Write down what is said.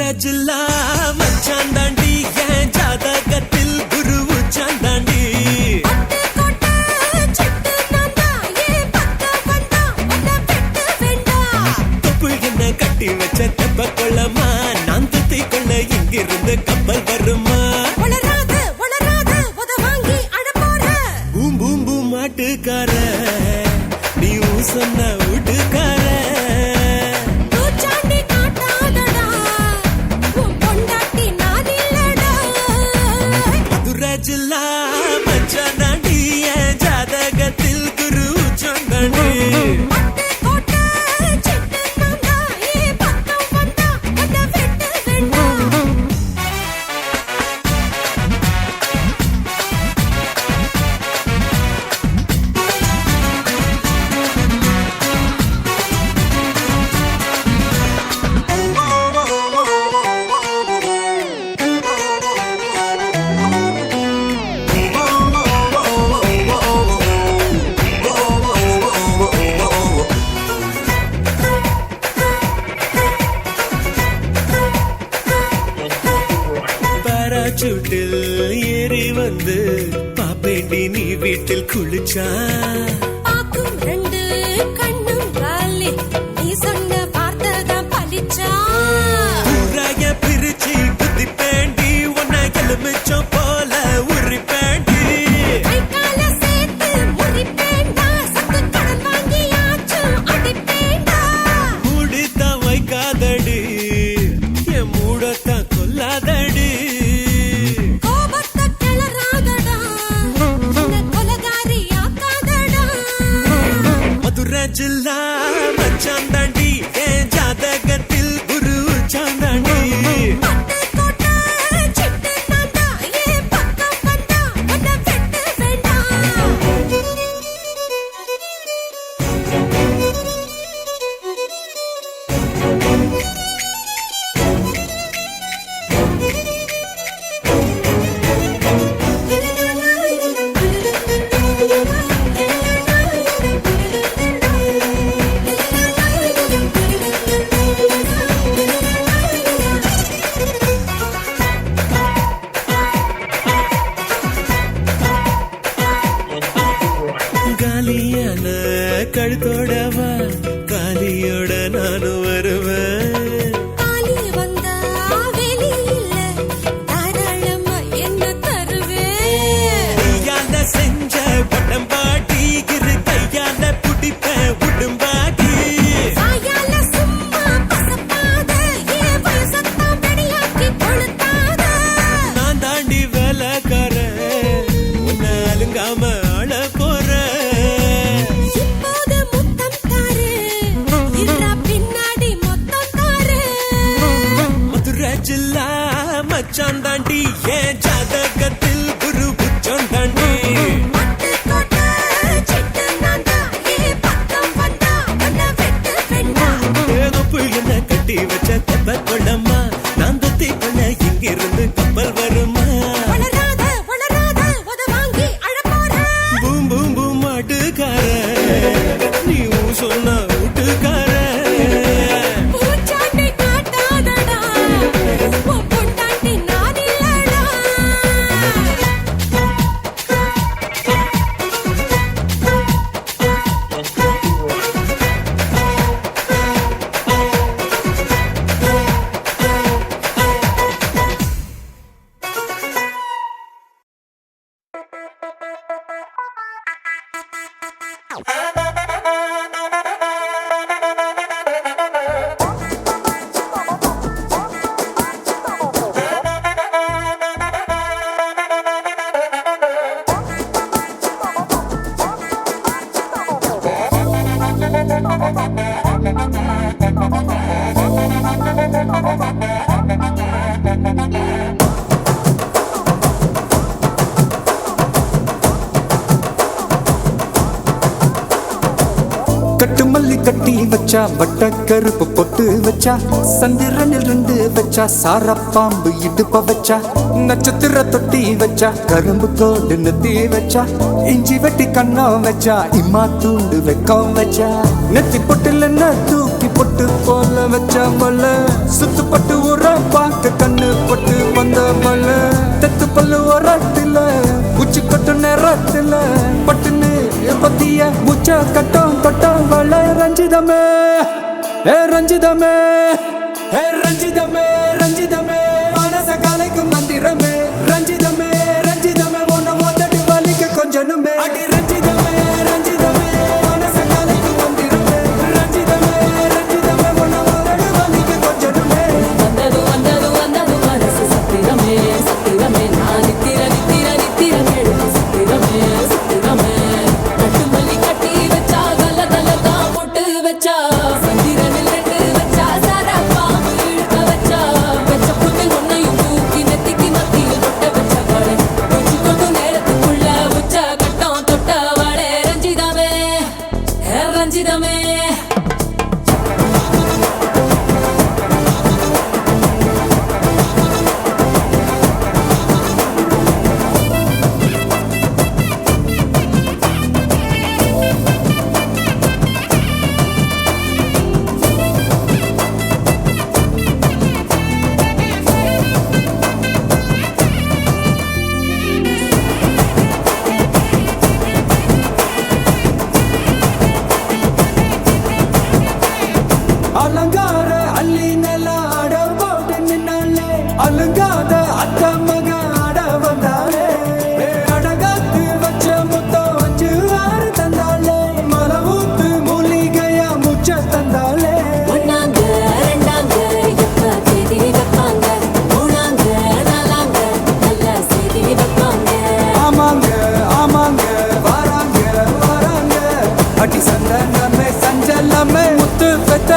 மதுராஜில்லா மச்சான் தாண்டி என் ஜாதகத்தில் குரு உச்சாந்தாண்டி தொப்பு என்ன கட்டி வச்ச தெப்ப கொள்ளமா நான் துத்தி கொள்ள இங்கிருந்து கப்பல் வருமா பூம் பூம் பூம் மாட்டுக்கார நீ சொன்ன வீட்டுக்கார மதுராஜில்லா மச்சான் தாண்டி என் ஜாதகத்தில் குரு உச்சாந்தாண்டி சூட்டில் ஏறி வந்து பாப்பேண்டி நீ வீட்டில் குளிச்சா பாக்கும் ரெண்டு கண்ணும் காலி நீ சொன்ன வார்த்தைதான் பலிச்சா ஊராய பிரிச்சு புத்தி பேண்டி உன்னை எலுமிச்சம் போல உரி பேண்டி கைகால சேர்த்து முறி பேண்டா சத்து கடன் வாங்கியாச்சும் அடி பேண்டா மூடித்தான் வைக்காதடி என் மூடத்தான் கொல்லாதடி மதுராஜில்லா மச்சான் தாண்டி என் ஜாதகத்தில் குரு உச்சாந்தாண்டி காலியான கழுத்தோடவா காலியோட நானும் வருவேன் காலி வந்தா வெளியில தாராளமா என்ன தருவேன் கையால செஞ்ச பட்டம் பாட்டி இரு கையால புடிப்ப உடும்பாட்டி வாயால சும்மா பசப்பாத ஏன் வயசத்தான் வெடியாக்கி கொளுத்தாத நான் தாண்டி வேலைக்கார உன்னை அலுங்காம ஆள போற இப்போது முத்தம் தாரு இரா பின்னாடி மொத்தம் தாரு மதுராஜில்லா மச்சான் தாண்டி என் ஜாதகத்தில் குரு உச்சம் தாண்டி தொப்பு என்ன கட்டி வச்ச தெப்ப கொள்ளம்மா நான் துத்தி கொள்ள இங்கிருந்து கப்பல் வருமா பூம் பூம் பூம் மாட்டுக்கார நீ சொன்ன வீட்டுக்கார கட்டு மல்லி கட்டி வச்சா வட்ட கருப்பு பொட்டு வச்சா சந்திரனில் ரெண்டு வச்சா சார பாம்பு இடுப்ப வச்சா நட்சத்திர தொட்டி வச்சா கரும்பு கோடு நெத்தி வச்சா இஞ்சி வெட்டி கண்ணம் வச்சா இம்மா தூண்டு வெக்கம் வச்சா நெத்தி பொட்டுல தூக்கி பொட்டு பட்டு போல வச்ச மல்ல சுத்துப்பட்டு ஊற பார்க்க கண்ணு பட்டு வந்த மல்ல தெத்து பல்லு ஓரத்தில உச்சி கொட்டு நேரத்தில பட்டுன்னு பத்திய முச்ச கட்டம் கட்டம் வள ரஞ்சிதமே ஏ ரஞ்சிதமே ஏ ரஞ்சிதமே ரஞ்சிதமே மனச கலைக்கும் மந்திரமே ரஞ்சிதமே ரஞ்சிதமே உன்னை மோதடி வலிக்க கொஞ்சனுமே அடி ரஞ்சிதமே ரஞ்சிதமே மனச கலைக்கும் மந்திரமே ரஞ்சிதமே ரஞ்சிதமே உன்னை மோதடி வலிக்க கொஞ்சனுமே வந்தது வந்தது வந்தது மனசு சத்திரமே சத்திரமே நான் நித்திர நித்திர நித்திர கேடு சத்திரமே சத்திரமே கட்டு மல்லி கட்டி வச்சா கல்ல கல்ல தான் போட்டு வச்சா சந்திரனில் ரெண்டு வச்சா சாரா பாம்பு இழுக்க வச்சா வச்ச புண்ணில் ஒன்னையும் தூக்கி நெத்திக்கு மத்தியில் தொட்ட வச்ச வாழை உச்சி கொண்டு நேரத்துக்குள்ள உச்ச கட்டம் தொட்ட வாழை ரஞ்சிதமே ரஞ்சிதமே அலங்கார அள்ளி நில ஆட போட்டு நின்னாலே அலங்காத அத்த மக ஆட வந்தாலே அடகாத்து வச்ச முத்தம் வச்சு ஆறு தந்தாலே மலை ஊத்து மூலிகையா முச்ச தந்தாலே ஒன்னாங்க ரெண்டாங்க எப்ப தேதி வைப்பாங்க மூணாங்க நாலாங்க நல்ல செய்தி வைப்பாங்க ஆமாங்க ஆமாங்க வராங்க வராங்க அடி சந்தனமே சஞ்சலமே முத்து பெத்த